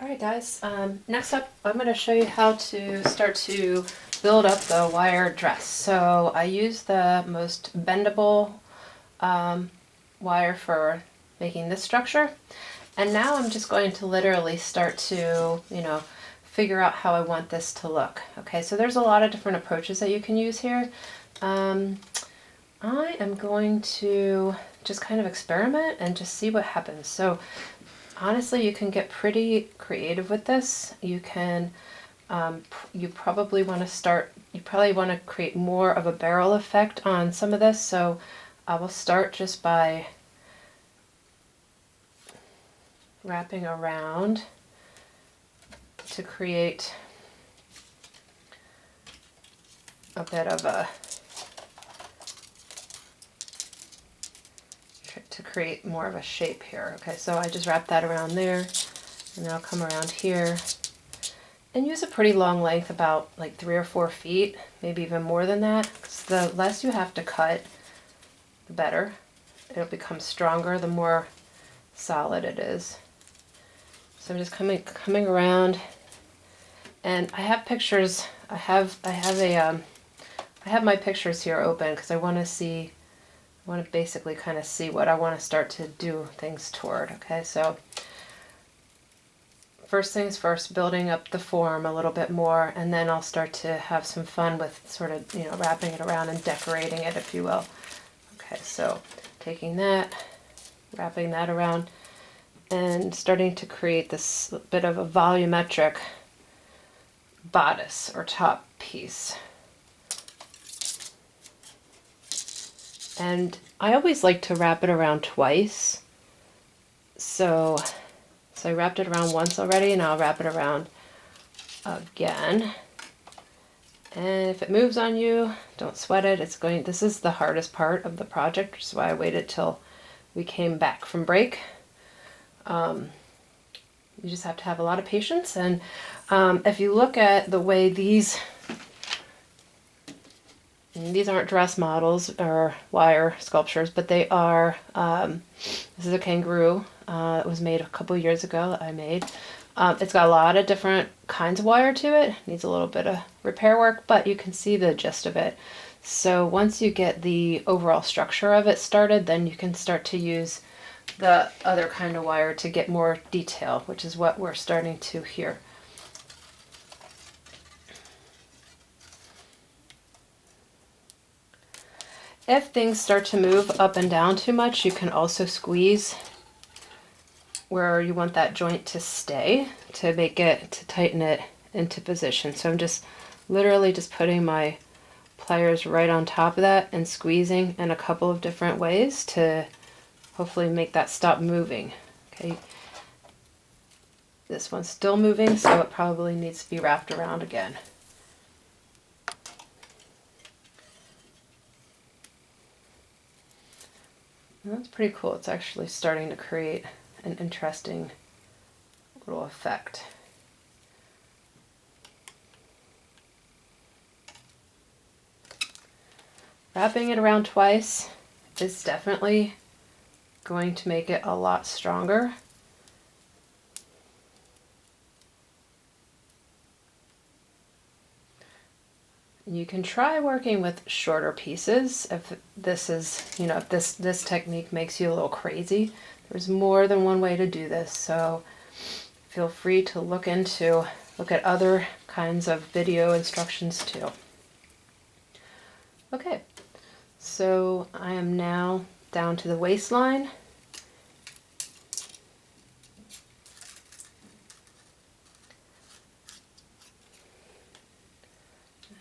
Alright guys, next up I'm going to show you how to start to build up the wire dress. So I use the most bendable wire for making this structure, and now I'm just going to literally start to, figure out how I want this to look. Okay, so there's a lot of different approaches that you can use here. I am going to just kind of experiment and just see what happens. So honestly, you can get pretty creative with this. You can, you probably want to create more of a barrel effect on some of this. So I will start just by wrapping around to create a bit of to create more of a shape here. Okay, so I just wrap that around there, and then I'll come around here and use a pretty long length, about like 3 or 4 feet, maybe even more than that, because the less you have to cut, the better. It'll become stronger the more solid it is. So I'm just coming around, and I have pictures. I have my pictures here open because I want to basically kind of see what I want to start to do things toward. Okay, so first things first, building up the form a little bit more, and then I'll start to have some fun with sort of, wrapping it around and decorating it, if you will. Okay, so taking that, wrapping that around, and starting to create this bit of a volumetric bodice or top piece. And I always like to wrap it around twice. So I wrapped it around once already, and I'll wrap it around again. And if it moves on you, don't sweat it. This is the hardest part of the project, which is why I waited till we came back from break. You just have to have a lot of patience. And if you look at the way these aren't dress models or wire sculptures, but they are, this is a kangaroo. It was made a couple years ago that I made. It's got a lot of different kinds of wire to it. Needs a little bit of repair work, but you can see the gist of it. So once you get the overall structure of it started, then you can start to use the other kind of wire to get more detail, which is what we're starting to here. If things start to move up and down too much, you can also squeeze where you want that joint to stay to tighten it into position. So I'm just literally just putting my pliers right on top of that and squeezing in a couple of different ways to hopefully make that stop moving. Okay, this one's still moving, so it probably needs to be wrapped around again. And that's pretty cool. It's actually starting to create an interesting little effect. Wrapping it around twice is definitely going to make it a lot stronger. You can try working with shorter pieces if this is, if this technique makes you a little crazy. There's more than one way to do this, so feel free to look at other kinds of video instructions too. Okay, so I am now down to the waistline.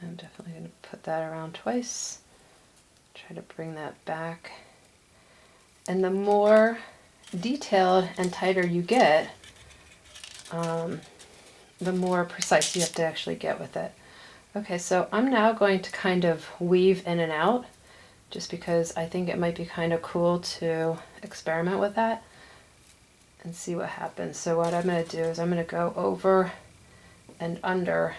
I'm definitely going to put that around twice. Try to bring that back. And the more detailed and tighter you get, the more precise you have to actually get with it. Okay, so I'm now going to kind of weave in and out, just because I think it might be kind of cool to experiment with that and see what happens. So what I'm going to do is I'm going to go over and under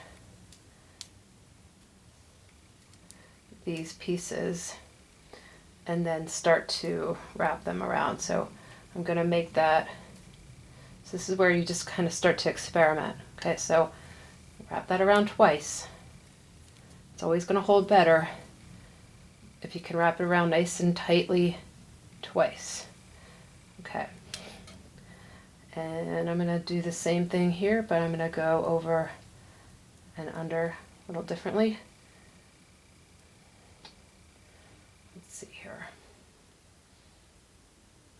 these pieces and then start to wrap them around. So I'm going to make that So this is where you just kind of start to experiment. Okay, so wrap that around twice. It's always going to hold better if you can wrap it around nice and tightly twice. Okay. And I'm going to do the same thing here, but I'm going to go over and under a little differently. Let's see here.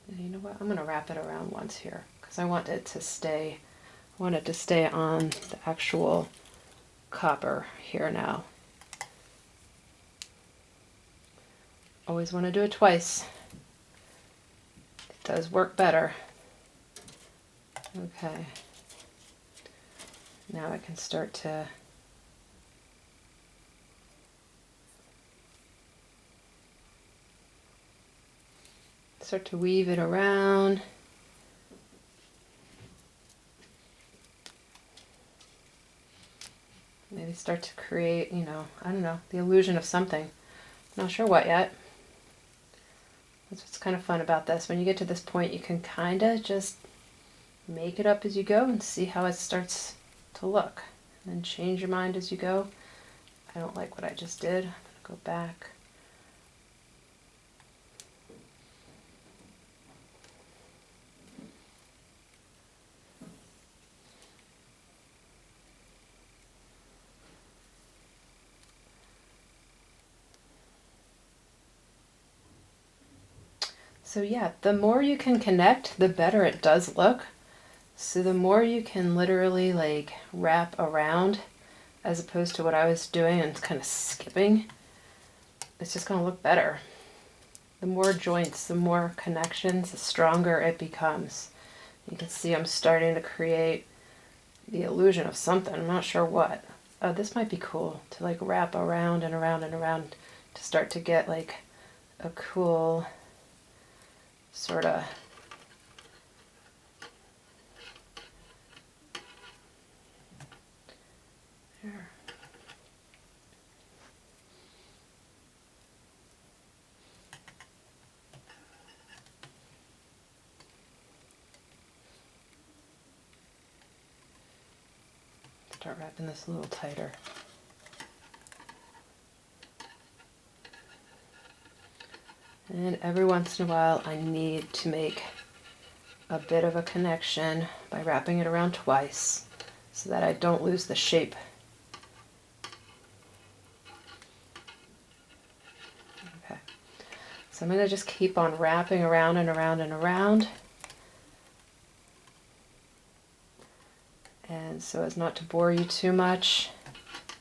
And you know what? I'm going to wrap it around once here because I want it to stay on the actual copper here now. Always want to do it twice. It does work better. Okay. Now I can start to weave it around. Maybe start to create, I don't know, the illusion of something. Not sure what yet. That's what's kind of fun about this. When you get to this point, you can kind of just make it up as you go and see how it starts to look. And then change your mind as you go. I don't like what I just did. I'm going to go back. So yeah, the more you can connect, the better it does look. So the more you can literally like wrap around as opposed to what I was doing and kind of skipping, it's just going to look better. The more joints, the more connections, the stronger it becomes. You can see I'm starting to create the illusion of something. I'm not sure what. Oh, this might be cool to like wrap around and around and around to start to get like a cool sort of here. Start wrapping this a little tighter. And every once in a while I need to make a bit of a connection by wrapping it around twice so that I don't lose the shape. Okay, so I'm going to just keep on wrapping around and around and around. And so as not to bore you too much,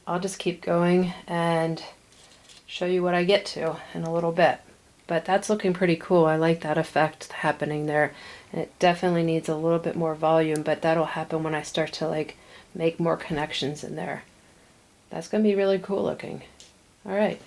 I'll just keep going and show you what I get to in a little bit. But that's looking pretty cool. I like that effect happening there. And it definitely needs a little bit more volume, but that'll happen when I start to like make more connections in there. That's going to be really cool looking. All right.